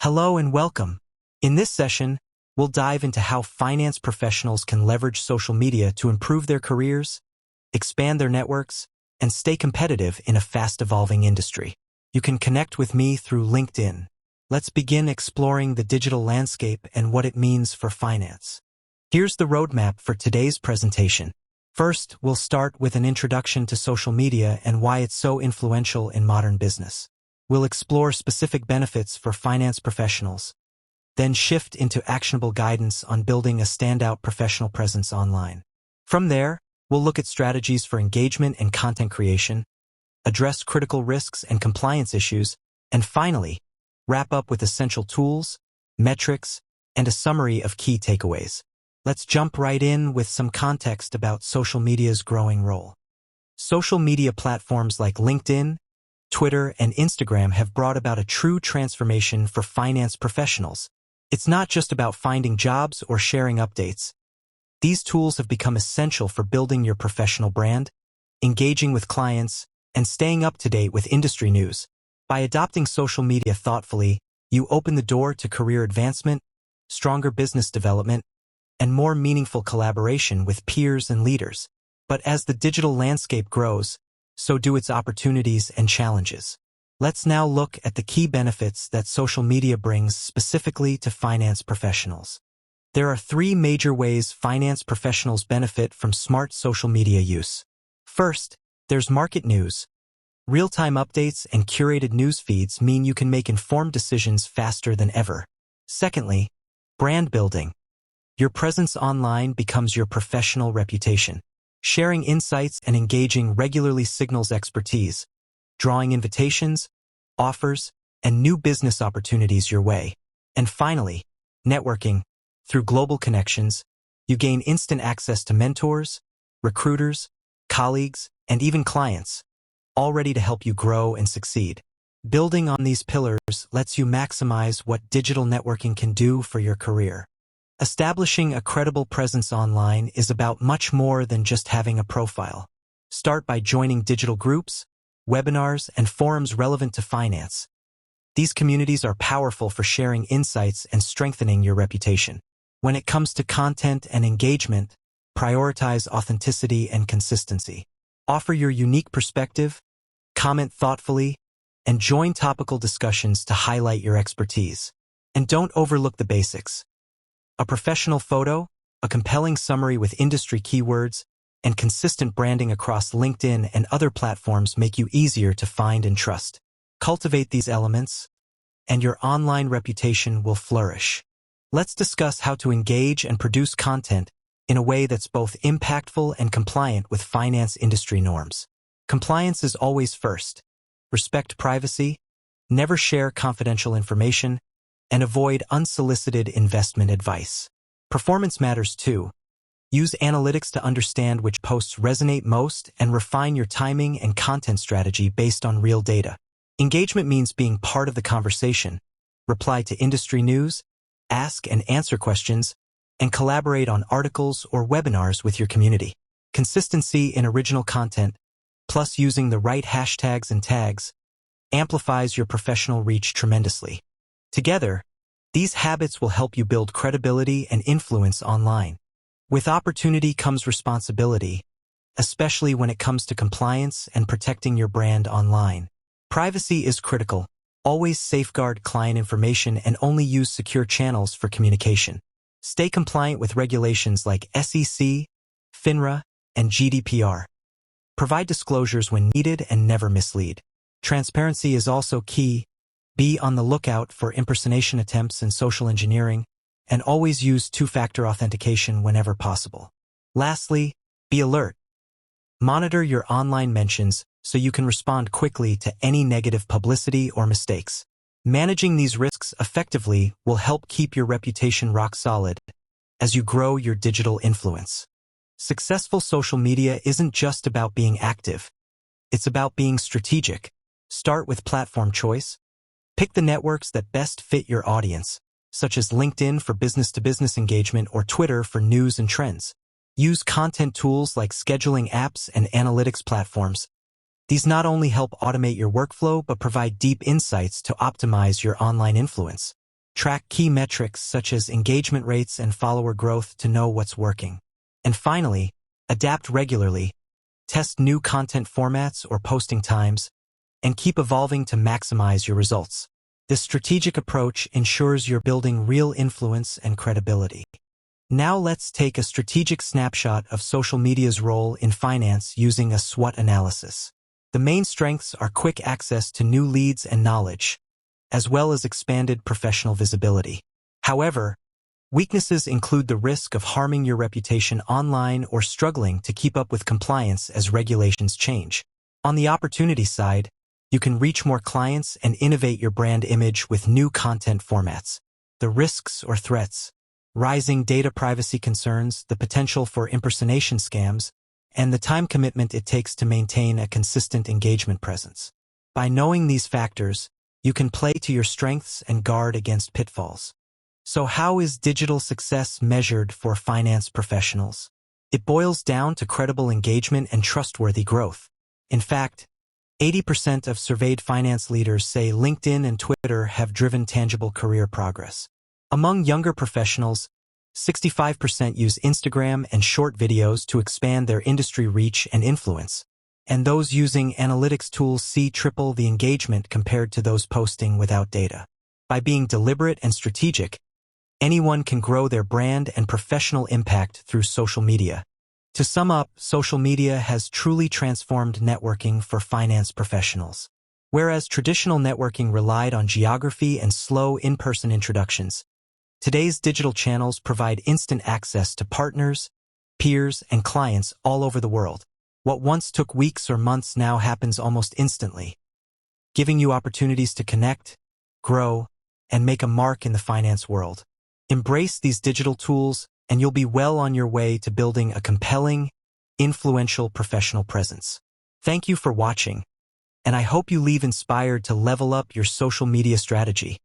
Hello and welcome. In this session, we'll dive into how finance professionals can leverage social media to improve their careers, expand their networks, and stay competitive in a fast-evolving industry. You can connect with me through LinkedIn. Let's begin exploring the digital landscape and what it means for finance. Here's the roadmap for today's presentation. First, we'll start with an introduction to social media and why it's so influential in modern business. We'll explore specific benefits for finance professionals, then shift into actionable guidance on building a standout professional presence online. From there, we'll look at strategies for engagement and content creation, address critical risks and compliance issues, and finally, wrap up with essential tools, metrics, and a summary of key takeaways. Let's jump right in with some context about social media's growing role. Social media platforms like LinkedIn, Twitter, and Instagram have brought about a true transformation for finance professionals. It's not just about finding jobs or sharing updates. These tools have become essential for building your professional brand, engaging with clients, and staying up to date with industry news. By adopting social media thoughtfully, you open the door to career advancement, stronger business development, and more meaningful collaboration with peers and leaders. But as the digital landscape grows, so do its opportunities and challenges. Let's now look at the key benefits that social media brings specifically to finance professionals. There are three major ways finance professionals benefit from smart social media use. First, there's market news. Real-time updates and curated news feeds mean you can make informed decisions faster than ever. Secondly, brand building. Your presence online becomes your professional reputation. Sharing insights and engaging regularly signals expertise, drawing invitations, offers, and new business opportunities your way. And finally, networking. Through global connections, you gain instant access to mentors, recruiters, colleagues, and even clients, all ready to help you grow and succeed. Building on these pillars lets you maximize what digital networking can do for your career. Establishing a credible presence online is about much more than just having a profile. Start by joining digital groups, webinars, and forums relevant to finance. These communities are powerful for sharing insights and strengthening your reputation. When it comes to content and engagement, prioritize authenticity and consistency. Offer your unique perspective, comment thoughtfully, and join topical discussions to highlight your expertise. And don't overlook the basics. A professional photo, a compelling summary with industry keywords, and consistent branding across LinkedIn and other platforms make you easier to find and trust. Cultivate these elements, and your online reputation will flourish. Let's discuss how to engage and produce content in a way that's both impactful and compliant with finance industry norms. Compliance is always first. Respect privacy, never share confidential information, and avoid unsolicited investment advice. Performance matters too. Use analytics to understand which posts resonate most and refine your timing and content strategy based on real data. Engagement means being part of the conversation. Reply to industry news, ask and answer questions, and collaborate on articles or webinars with your community. Consistency in original content, plus using the right hashtags and tags, amplifies your professional reach tremendously. Together, these habits will help you build credibility and influence online. With opportunity comes responsibility, especially when it comes to compliance and protecting your brand online. Privacy is critical. Always safeguard client information and only use secure channels for communication. Stay compliant with regulations like SEC, FINRA, and GDPR. Provide disclosures when needed and never mislead. Transparency is also key. Be on the lookout for impersonation attempts and social engineering, and always use two-factor authentication whenever possible. Lastly, be alert. Monitor your online mentions so you can respond quickly to any negative publicity or mistakes. Managing these risks effectively will help keep your reputation rock solid as you grow your digital influence. Successful social media isn't just about being active. It's about being strategic. Start with platform choice. Pick the networks that best fit your audience, such as LinkedIn for business-to-business engagement or Twitter for news and trends. Use content tools like scheduling apps and analytics platforms. These not only help automate your workflow, but provide deep insights to optimize your online influence. Track key metrics such as engagement rates and follower growth to know what's working. And finally, adapt regularly, test new content formats or posting times, and keep evolving to maximize your results. This strategic approach ensures you're building real influence and credibility. Now let's take a strategic snapshot of social media's role in finance using a SWOT analysis. The main strengths are quick access to new leads and knowledge, as well as expanded professional visibility. However, weaknesses include the risk of harming your reputation online or struggling to keep up with compliance as regulations change. On the opportunity side, you can reach more clients and innovate your brand image with new content formats. The risks or threats: rising data privacy concerns, the potential for impersonation scams, and the time commitment it takes to maintain a consistent engagement presence. By knowing these factors, you can play to your strengths and guard against pitfalls. So how is digital success measured for finance professionals? It boils down to credible engagement and trustworthy growth. In fact, 80% of surveyed finance leaders say LinkedIn and Twitter have driven tangible career progress. Among younger professionals, 65% use Instagram and short videos to expand their industry reach and influence, and those using analytics tools see triple the engagement compared to those posting without data. By being deliberate and strategic, anyone can grow their brand and professional impact through social media. To sum up, social media has truly transformed networking for finance professionals. Whereas traditional networking relied on geography and slow in-person introductions, today's digital channels provide instant access to partners, peers, and clients all over the world. What once took weeks or months now happens almost instantly, giving you opportunities to connect, grow, and make a mark in the finance world. Embrace these digital tools, and you'll be well on your way to building a compelling, influential professional presence. Thank you for watching, and I hope you leave inspired to level up your social media strategy.